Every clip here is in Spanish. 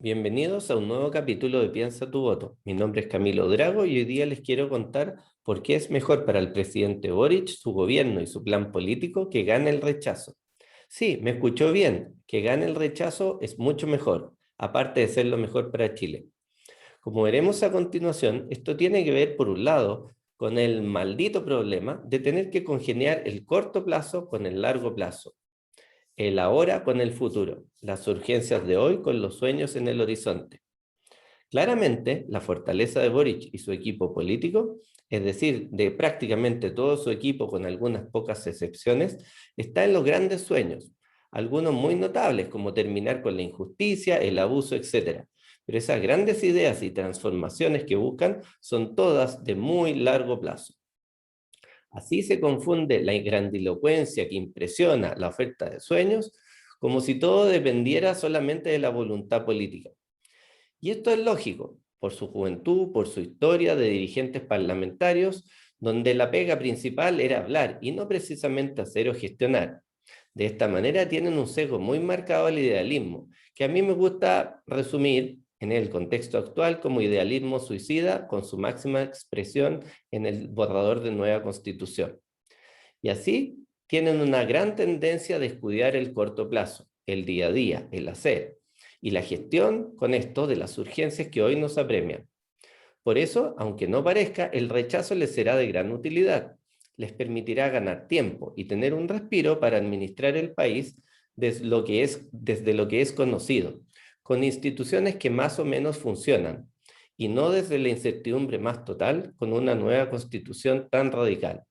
Bienvenidos a un nuevo capítulo de Piensa tu voto. Mi nombre es Camilo Drago y hoy día les quiero contar por qué es mejor para el presidente Boric, su gobierno y su plan político que gane el rechazo. Sí, me escuchó bien, que gane el rechazo es mucho mejor, aparte de ser lo mejor para Chile. Como veremos a continuación, esto tiene que ver, por un lado, con el maldito problema de tener que congeniar el corto plazo con el largo plazo, el ahora con el futuro, las urgencias de hoy con los sueños en el horizonte. Claramente, la fortaleza de Boric y su equipo político, es decir, de prácticamente todo su equipo con algunas pocas excepciones, está en los grandes sueños, algunos muy notables como terminar con la injusticia, el abuso, etc. Pero esas grandes ideas y transformaciones que buscan son todas de muy largo plazo. Así se confunde la grandilocuencia que impresiona la oferta de sueños como si todo dependiera solamente de la voluntad política. Y esto es lógico, por su juventud, por su historia de dirigentes parlamentarios, donde la pega principal era hablar y no precisamente hacer o gestionar. De esta manera tienen un sesgo muy marcado al idealismo, que a mí me gusta resumir en el contexto actual como idealismo suicida con su máxima expresión en el borrador de nueva constitución. Y así tienen una gran tendencia a descuidar el corto plazo, el día a día, el hacer, y la gestión con esto de las urgencias que hoy nos apremian. Por eso, aunque no parezca, el rechazo les será de gran utilidad. Les permitirá ganar tiempo y tener un respiro para administrar el país desde lo que es conocido, con instituciones que más o menos funcionan, y no desde la incertidumbre más total con una nueva constitución tan radical.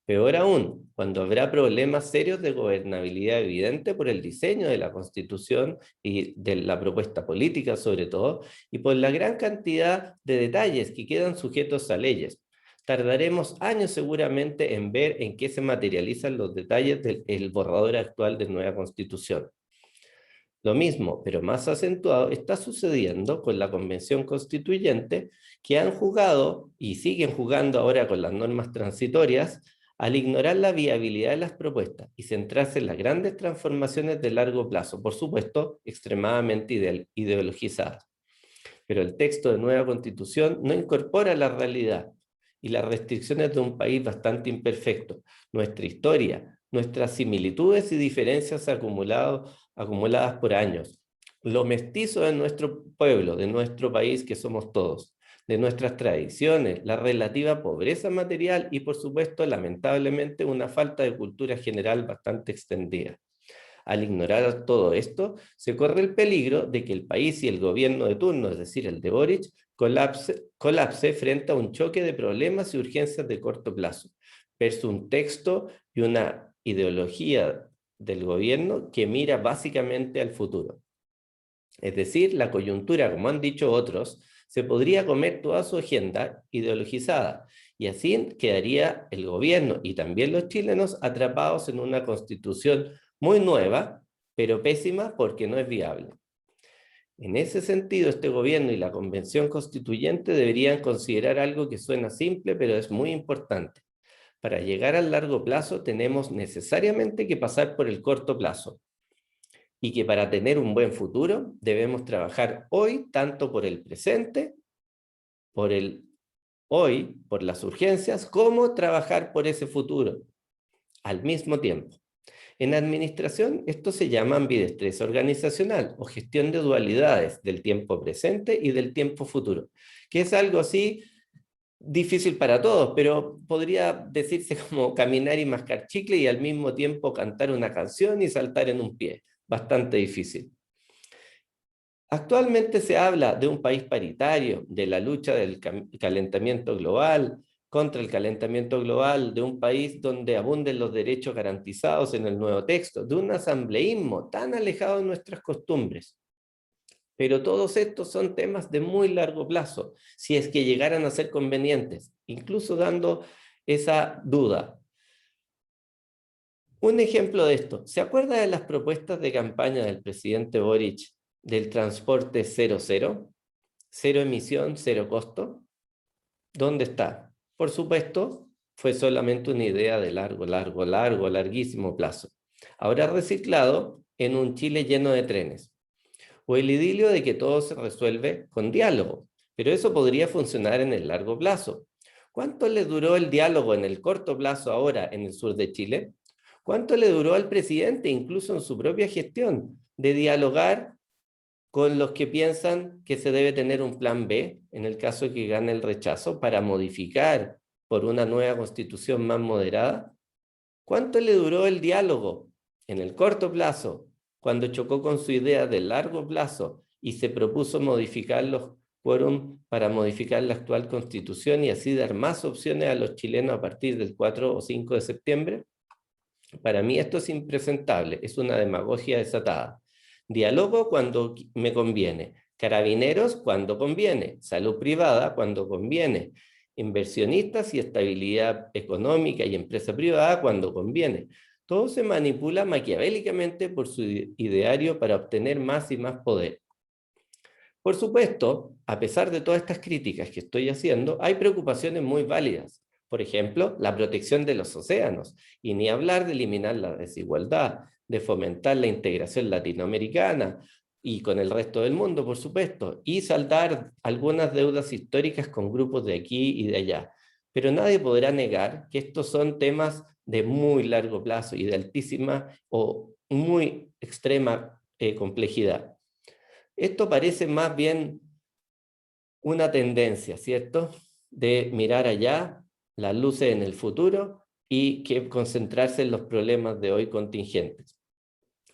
Peor aún, cuando habrá problemas serios de gobernabilidad evidente por el diseño de la Constitución y de la propuesta política sobre todo, y por la gran cantidad de detalles que quedan sujetos a leyes. Tardaremos años seguramente en ver en qué se materializan los detalles del borrador actual de nueva Constitución. Lo mismo, pero más acentuado, está sucediendo con la Convención Constituyente, que han jugado y siguen jugando ahora con las normas transitorias al ignorar la viabilidad de las propuestas y centrarse en las grandes transformaciones de largo plazo, por supuesto, extremadamente ideologizadas. Pero el texto de nueva Constitución no incorpora la realidad y las restricciones de un país bastante imperfecto, nuestra historia, nuestras similitudes y diferencias acumuladas por años, lo mestizo de nuestro pueblo, de nuestro país que somos todos, de nuestras tradiciones, la relativa pobreza material y, por supuesto, lamentablemente, una falta de cultura general bastante extendida. Al ignorar todo esto, se corre el peligro de que el país y el gobierno de turno, es decir, el de Boric, colapse frente a un choque de problemas y urgencias de corto plazo, versus un texto y una ideología del gobierno que mira básicamente al futuro. Es decir, la coyuntura, como han dicho otros, se podría comer toda su agenda ideologizada y así quedaría el gobierno y también los chilenos atrapados en una constitución muy nueva, pero pésima porque no es viable. En ese sentido, este gobierno y la convención constituyente deberían considerar algo que suena simple, pero es muy importante. Para llegar al largo plazo tenemos necesariamente que pasar por el corto plazo y que para tener un buen futuro debemos trabajar hoy tanto por el presente, por el hoy, por las urgencias, como trabajar por ese futuro al mismo tiempo. En administración, esto se llama ambidestreza organizacional o gestión de dualidades del tiempo presente y del tiempo futuro, que es algo así difícil para todos, pero podría decirse como caminar y mascar chicle y al mismo tiempo cantar una canción y saltar en un pie. Bastante difícil. Actualmente se habla de un país paritario, de la lucha del calentamiento global, contra el calentamiento global, de un país donde abunden los derechos garantizados en el nuevo texto, de un asambleísmo tan alejado de nuestras costumbres. Pero todos estos son temas de muy largo plazo, si es que llegaran a ser convenientes, incluso dando esa duda. Un ejemplo de esto, ¿se acuerda de las propuestas de campaña del presidente Boric del transporte cero cero? Cero emisión, cero costo. ¿Dónde está? Por supuesto, fue solamente una idea de larguísimo plazo. Ahora reciclado en un Chile lleno de trenes. o el idilio de que todo se resuelve con diálogo, pero eso podría funcionar en el largo plazo. ¿Cuánto le duró el diálogo en el corto plazo ahora en el sur de Chile? ¿Cuánto le duró al presidente, incluso en su propia gestión, de dialogar con los que piensan que se debe tener un plan B en el caso de que gane el rechazo para modificar por una nueva constitución más moderada? ¿Cuánto le duró el diálogo en el corto plazo cuando chocó con su idea de largo plazo y se propuso modificar los quórum para modificar la actual constitución y así dar más opciones a los chilenos a partir del 4 o 5 de septiembre? Para mí esto es impresentable, es una demagogia desatada. Diálogo cuando me conviene, carabineros cuando conviene, salud privada cuando conviene, inversionistas y estabilidad económica y empresa privada cuando conviene. Todo se manipula maquiavélicamente por su ideario para obtener más y más poder. Por supuesto, a pesar de todas estas críticas que estoy haciendo, hay preocupaciones muy válidas. Por ejemplo, la protección de los océanos, y ni hablar de eliminar la desigualdad, de fomentar la integración latinoamericana y con el resto del mundo, por supuesto, y saldar algunas deudas históricas con grupos de aquí y de allá. Pero nadie podrá negar que estos son temas de muy largo plazo y de altísima o muy extrema complejidad. Esto parece más bien una tendencia, ¿cierto? De mirar allá, las luces en el futuro y que concentrarse en los problemas de hoy contingentes.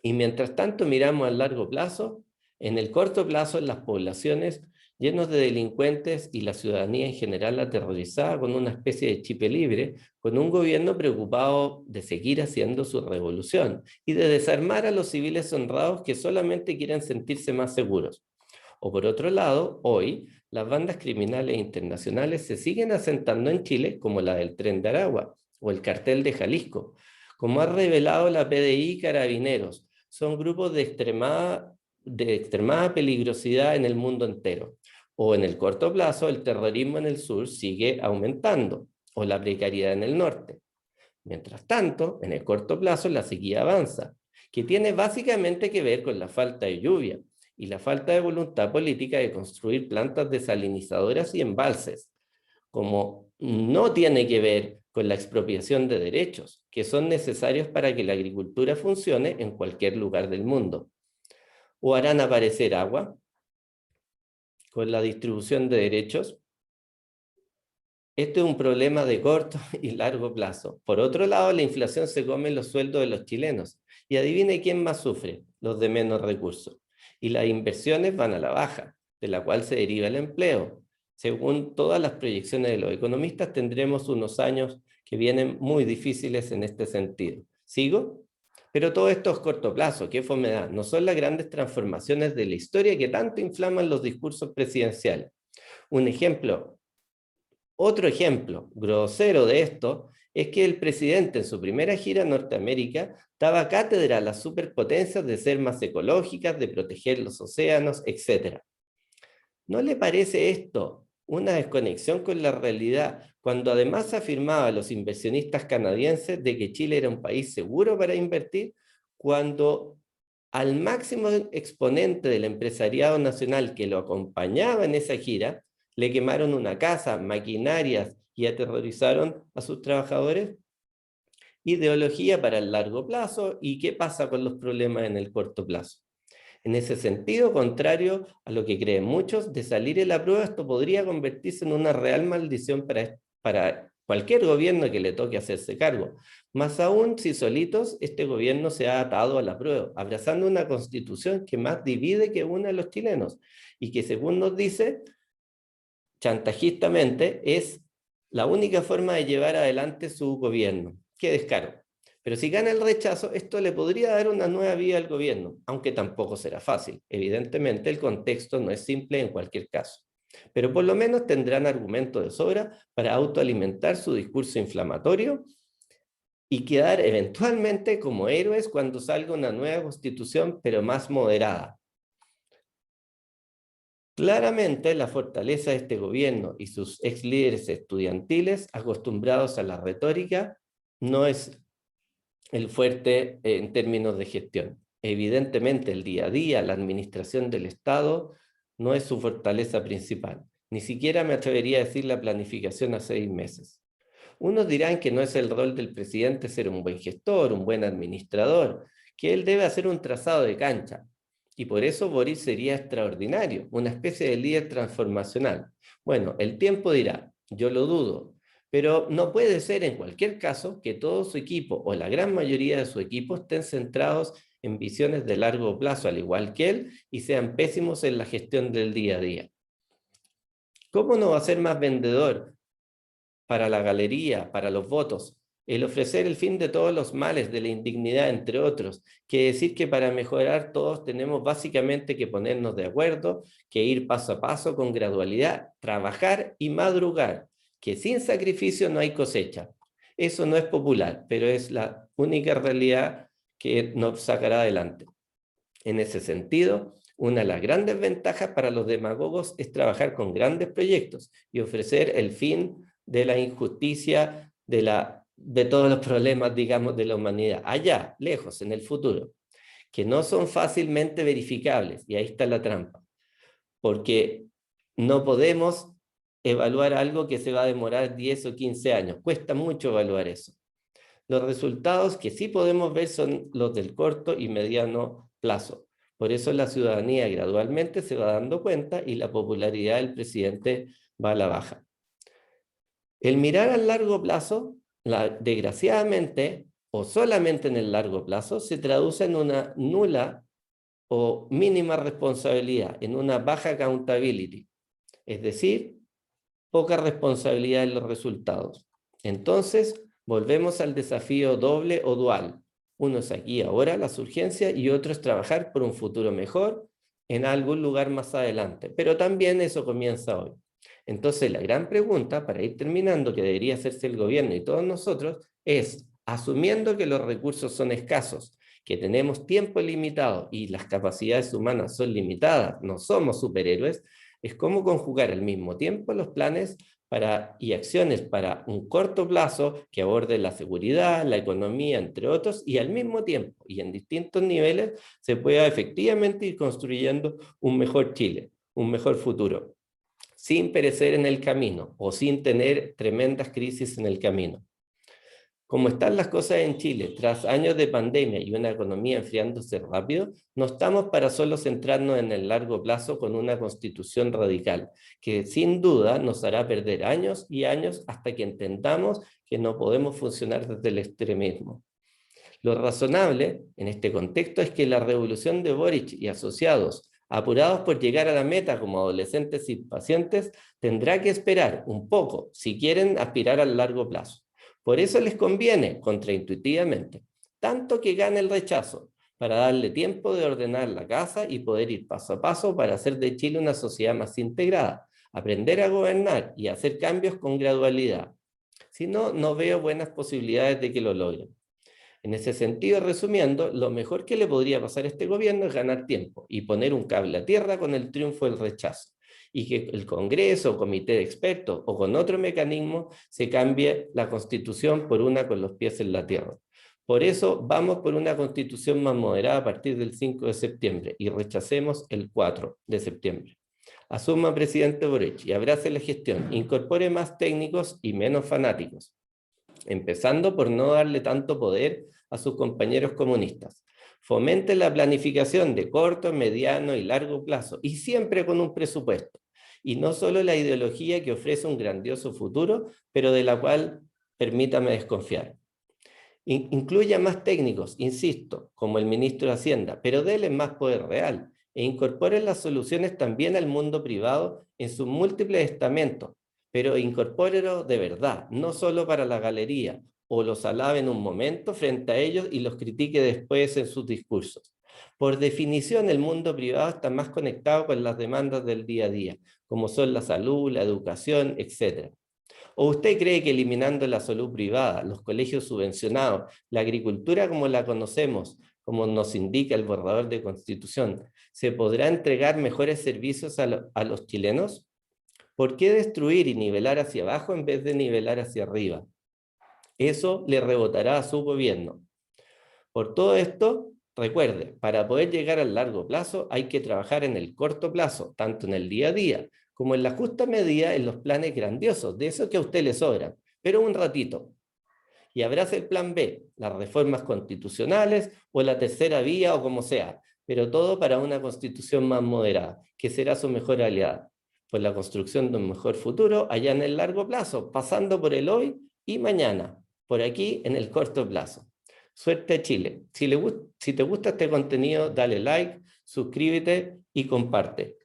Y mientras tanto miramos a largo plazo, en el corto plazo en las poblaciones llenos de delincuentes y la ciudadanía en general aterrorizada con una especie de chip libre, con un gobierno preocupado de seguir haciendo su revolución y de desarmar a los civiles honrados que solamente quieren sentirse más seguros. O por otro lado, hoy las bandas criminales internacionales se siguen asentando en Chile como la del Tren de Aragua o el Cartel de Jalisco. Como ha revelado la PDI y Carabineros, son grupos de extremada peligrosidad en el mundo entero. O en el corto plazo, el terrorismo en el sur sigue aumentando, o la precariedad en el norte. Mientras tanto, en el corto plazo, la sequía avanza, que tiene básicamente que ver con la falta de lluvia y la falta de voluntad política de construir plantas desalinizadoras y embalses, como no tiene que ver con la expropiación de derechos, que son necesarios para que la agricultura funcione en cualquier lugar del mundo. ¿O harán aparecer agua con la distribución de derechos? Este es un problema de corto y largo plazo. Por otro lado, la inflación se come los sueldos de los chilenos. Y adivine quién más sufre, los de menos recursos. Y las inversiones van a la baja, de la cual se deriva el empleo. Según todas las proyecciones de los economistas, tendremos unos años que vienen muy difíciles en este sentido. ¿Sigo? Pero todo esto es corto plazo, qué fomedad. No son las grandes transformaciones de la historia que tanto inflaman los discursos presidenciales. Un ejemplo, otro ejemplo grosero de esto es que el presidente en su primera gira a Norteamérica daba cátedra a las superpotencias de ser más ecológicas, de proteger los océanos, etc. ¿No le parece esto una desconexión con la realidad cuando además afirmaba a los inversionistas canadienses de que Chile era un país seguro para invertir, cuando al máximo exponente del empresariado nacional que lo acompañaba en esa gira le quemaron una casa, maquinarias y aterrorizaron a sus trabajadores? Ideología para el largo plazo, ¿y qué pasa con los problemas en el corto plazo? En ese sentido, contrario a lo que creen muchos, de salir en la prueba, esto podría convertirse en una real maldición para cualquier gobierno que le toque hacerse cargo. Más aún si solitos este gobierno se ha atado a la prueba, abrazando una constitución que más divide que une a los chilenos y que, según nos dice, chantajistamente es la única forma de llevar adelante su gobierno. ¡Qué descaro! Pero si gana el rechazo, esto le podría dar una nueva vía al gobierno, aunque tampoco será fácil. Evidentemente, el contexto no es simple en cualquier caso. Pero por lo menos tendrán argumentos de sobra para autoalimentar su discurso inflamatorio y quedar eventualmente como héroes cuando salga una nueva constitución, pero más moderada. Claramente, la fortaleza de este gobierno y sus ex líderes estudiantiles, acostumbrados a la retórica, no es el fuerte en términos de gestión. Evidentemente, el día a día, la administración del Estado, no es su fortaleza principal. Ni siquiera me atrevería a decir la planificación a 6 meses. Unos dirán que no es el rol del presidente ser un buen gestor, un buen administrador, que él debe hacer un trazado de cancha. Y por eso Boris sería extraordinario, una especie de líder transformacional. Bueno, el tiempo dirá, yo lo dudo, pero no puede ser en cualquier caso que todo su equipo o la gran mayoría de su equipo estén centrados en visiones de largo plazo, al igual que él, y sean pésimos en la gestión del día a día. ¿Cómo no va a ser más vendedor para la galería, para los votos, el ofrecer el fin de todos los males, de la indignidad, entre otros, que decir que para mejorar todos tenemos básicamente que ponernos de acuerdo, que ir paso a paso con gradualidad, trabajar y madrugar, que sin sacrificio no hay cosecha? Eso no es popular, pero es la única realidad que nos sacará adelante. En ese sentido, una de las grandes ventajas para los demagogos es trabajar con grandes proyectos y ofrecer el fin de la injusticia, de todos los problemas, digamos, de la humanidad, allá, lejos, en el futuro, que no son fácilmente verificables, y ahí está la trampa, porque no podemos evaluar algo que se va a demorar 10 o 15 años, cuesta mucho evaluar eso. Los resultados que sí podemos ver son los del corto y mediano plazo. Por eso la ciudadanía gradualmente se va dando cuenta y la popularidad del presidente va a la baja. El mirar al largo plazo, desgraciadamente, o solamente en el largo plazo, se traduce en una nula o mínima responsabilidad, en una baja accountability, es decir, poca responsabilidad en los resultados. Entonces, volvemos al desafío doble o dual. Uno es aquí ahora, las urgencias, y otro es trabajar por un futuro mejor en algún lugar más adelante. Pero también eso comienza hoy. Entonces, la gran pregunta, para ir terminando, que debería hacerse el gobierno y todos nosotros, es, asumiendo que los recursos son escasos, que tenemos tiempo limitado y las capacidades humanas son limitadas, no somos superhéroes, es cómo conjugar al mismo tiempo los planes y acciones para un corto plazo que aborden la seguridad, la economía, entre otros, y al mismo tiempo y en distintos niveles se pueda efectivamente ir construyendo un mejor Chile, un mejor futuro, sin perecer en el camino o sin tener tremendas crisis en el camino. Como están las cosas en Chile, tras años de pandemia y una economía enfriándose rápido, no estamos para solo centrarnos en el largo plazo con una constitución radical, que sin duda nos hará perder años y años hasta que entendamos que no podemos funcionar desde el extremismo. Lo razonable en este contexto es que la revolución de Boric y asociados, apurados por llegar a la meta como adolescentes impacientes, tendrá que esperar un poco si quieren aspirar al largo plazo. Por eso les conviene, contraintuitivamente, tanto que gane el rechazo, para darle tiempo de ordenar la casa y poder ir paso a paso para hacer de Chile una sociedad más integrada, aprender a gobernar y hacer cambios con gradualidad. Si no, no veo buenas posibilidades de que lo logren. En ese sentido, resumiendo, lo mejor que le podría pasar a este gobierno es ganar tiempo y poner un cable a tierra con el triunfo del rechazo, y que el Congreso, comité de expertos o con otro mecanismo se cambie la Constitución por una con los pies en la tierra. Por eso vamos por una Constitución más moderada a partir del 5 de septiembre y rechacemos el 4 de septiembre. Asuma, presidente Boric, y abrace la gestión, incorpore más técnicos y menos fanáticos, empezando por no darle tanto poder a sus compañeros comunistas. Fomente la planificación de corto, mediano y largo plazo, y siempre con un presupuesto, y no solo la ideología que ofrece un grandioso futuro, pero de la cual permítame desconfiar. Incluya más técnicos, insisto, como el ministro de Hacienda, pero déle más poder real, e incorporen las soluciones también al mundo privado en sus múltiples estamentos, pero incorpórenlo de verdad, no solo para la galería, o los alabe en un momento frente a ellos y los critique después en sus discursos. Por definición, el mundo privado está más conectado con las demandas del día a día, como son la salud, la educación, etc. ¿O usted cree que eliminando la salud privada, los colegios subvencionados, la agricultura como la conocemos, como nos indica el borrador de Constitución, se podrá entregar mejores servicios a los chilenos? ¿Por qué destruir y nivelar hacia abajo en vez de nivelar hacia arriba? Eso le rebotará a su gobierno. Por todo esto, Recuerde, para poder llegar al largo plazo hay que trabajar en el corto plazo, tanto en el día a día como en la justa medida en los planes grandiosos, de eso que a usted le sobran, pero un ratito. Y abrace el plan B, las reformas constitucionales o la tercera vía o como sea, pero todo para una constitución más moderada, que será su mejor aliada, por la construcción de un mejor futuro allá en el largo plazo, pasando por el hoy y mañana, por aquí en el corto plazo. Suerte Chile. Si te gusta este contenido, dale like, suscríbete y comparte.